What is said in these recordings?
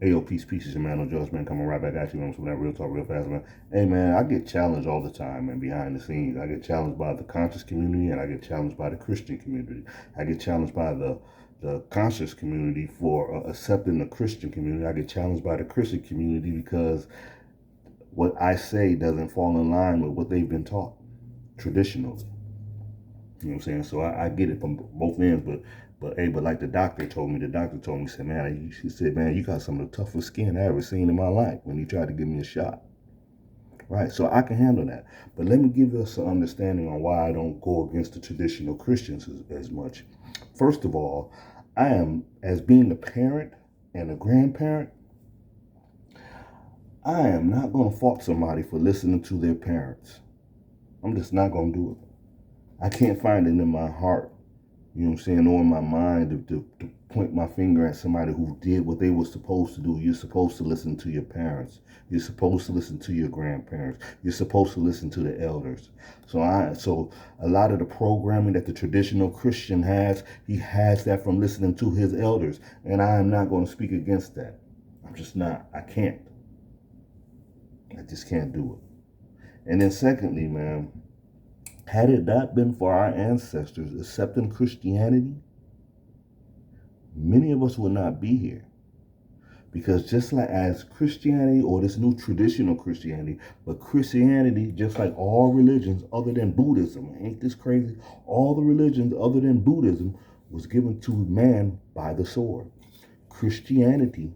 Ayo, peace, your man, no judge, man, coming right back at you, man, from that real talk, real fast, man. Hey, man, I get challenged all the time, man, behind the scenes. I get challenged by the conscious community, and I get challenged by the Christian community. I get challenged by the conscious community for accepting the Christian community. I get challenged by the Christian community because what I say doesn't fall in line with what they've been taught traditionally. You know what I'm saying? So I get it from both ends, but like the doctor told me, he said, man, he said, man, you got some of the toughest skin I ever seen in my life when he tried to give me a shot. Right, so I can handle that. But let me give us an understanding on why I don't go against the traditional Christians as much. First of all, I am, as being a parent and a grandparent, I am not going to fault somebody for listening to their parents. I'm just not going to do it. I can't find it in my heart, you know what I'm saying, or in my mind to point my finger at somebody who did what they were supposed to do. You're supposed to listen to your parents. You're supposed to listen to your grandparents. You're supposed to listen to the elders. So a lot of the programming that the traditional Christian has, he has that from listening to his elders. And I am not going to speak against that. I'm just not. I can't. I just can't do it. And then secondly, man, had it not been for our ancestors accepting Christianity, many of us would not be here. Because just like as Christianity, or this new traditional Christianity, but Christianity, just like all religions other than Buddhism, ain't this crazy? All the religions other than Buddhism was given to man by the sword. Christianity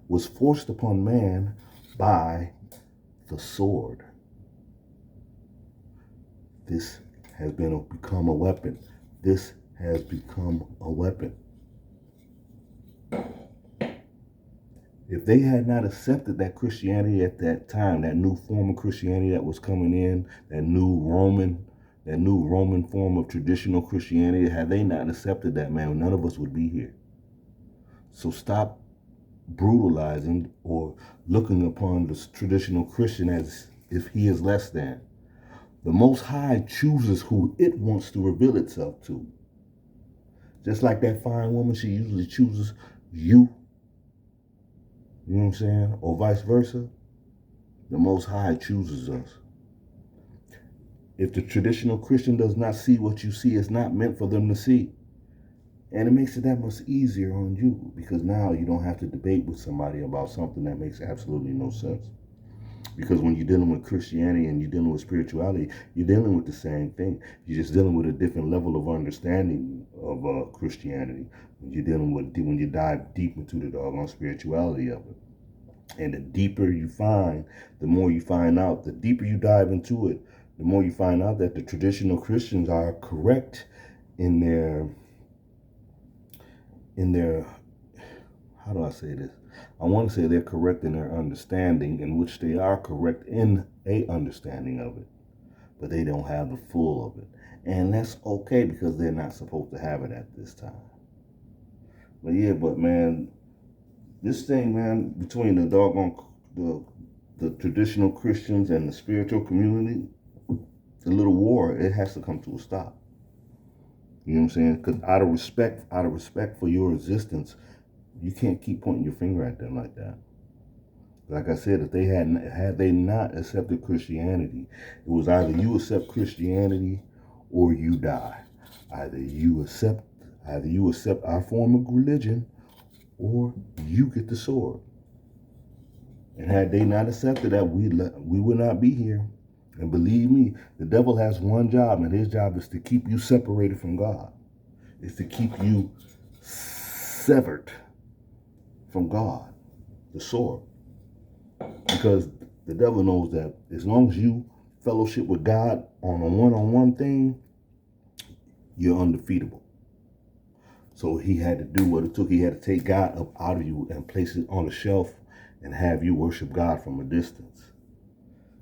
was forced upon man by the sword. This has become a weapon. This has become a weapon. If they had not accepted that Christianity at that time, that new form of Christianity that was coming in, that new Roman form of traditional Christianity, had they not accepted that, man, none of us would be here. So stop brutalizing or looking upon the traditional Christian as if he is less than. The Most High chooses who it wants to reveal itself to. Just like that fine woman, she usually chooses you. You know what I'm saying? Or vice versa. The Most High chooses us. If the traditional Christian does not see what you see, it's not meant for them to see. And it makes it that much easier on you, because now you don't have to debate with somebody about something that makes absolutely no sense. Because when you're dealing with Christianity and you're dealing with spirituality, you're dealing with the same thing. You're just dealing with a different level of understanding of Christianity. When you dive deep into the doggone spirituality of it. And the deeper you find, the more you find out. The deeper you dive into it, the more you find out that the traditional Christians are correct in their how do I say this? I want to say they're correct in their understanding, in which they are correct in a understanding of it, but they don't have the full of it. And that's okay, because they're not supposed to have it at this time. But yeah, but man, this thing, man, between the traditional Christians and the spiritual community, the little war, it has to come to a stop. You know what I'm saying? Because out of respect for your existence, you can't keep pointing your finger at them like that. Like I said, if had they not accepted Christianity, it was either you accept Christianity or you die. Either you accept our form of religion, or you get the sword. And had they not accepted that, we would not be here. And believe me, the devil has one job, and his job is to keep you separated from God. It's to keep you severed from God, the sword. Because the devil knows that as long as you fellowship with God on a one-on-one thing, you're undefeatable. So he had to do what it took. He had to take God up out of you and place it on a shelf and have you worship God from a distance.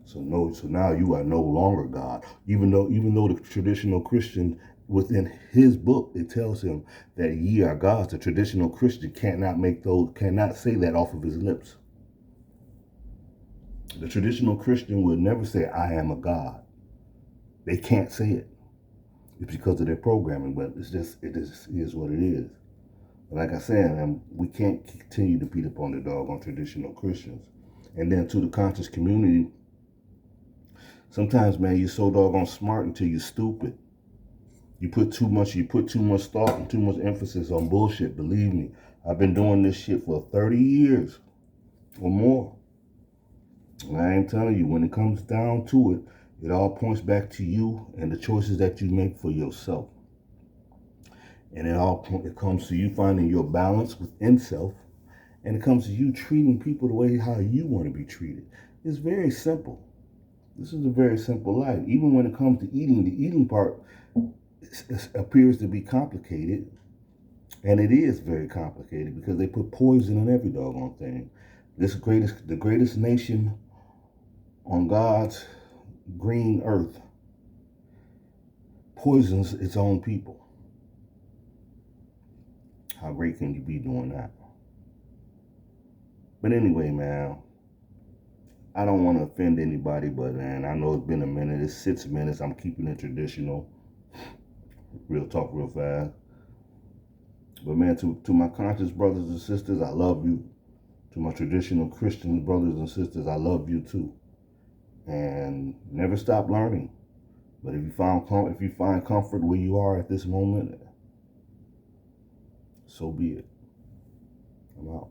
So now you are no longer God. Even though the traditional Christian, within his book, it tells him that ye are gods. The traditional Christian cannot say that off of his lips. The traditional Christian would never say, I am a God. They can't say it. It's because of their programming, but it is what it is. Like I said, we can't continue to beat up on the doggone traditional Christians. And then to the conscious community, sometimes, man, you're so doggone smart until you're stupid. You put too much thought and too much emphasis on bullshit. Believe me, I've been doing this shit for 30 years or more. And I ain't telling you, when it comes down to it, it all points back to you and the choices that you make for yourself. And it comes to you finding your balance within self, and it comes to you treating people the way how you want to be treated. It's very simple. This is a very simple life. Even when it comes to eating, the eating part appears to be complicated, and it is very complicated because they put poison in every doggone thing. The greatest nation on God's green earth poisons its own people. How great can you be doing that? But anyway, man, I don't want to offend anybody, but man, I know it's been a minute. It's 6 minutes. I'm keeping it traditional. Real talk, real fast. But man, to my conscious brothers and sisters, I love you. To my traditional Christian brothers and sisters, I love you too. And never stop learning. But if you find comfort where you are at this moment, so be it. I'm out.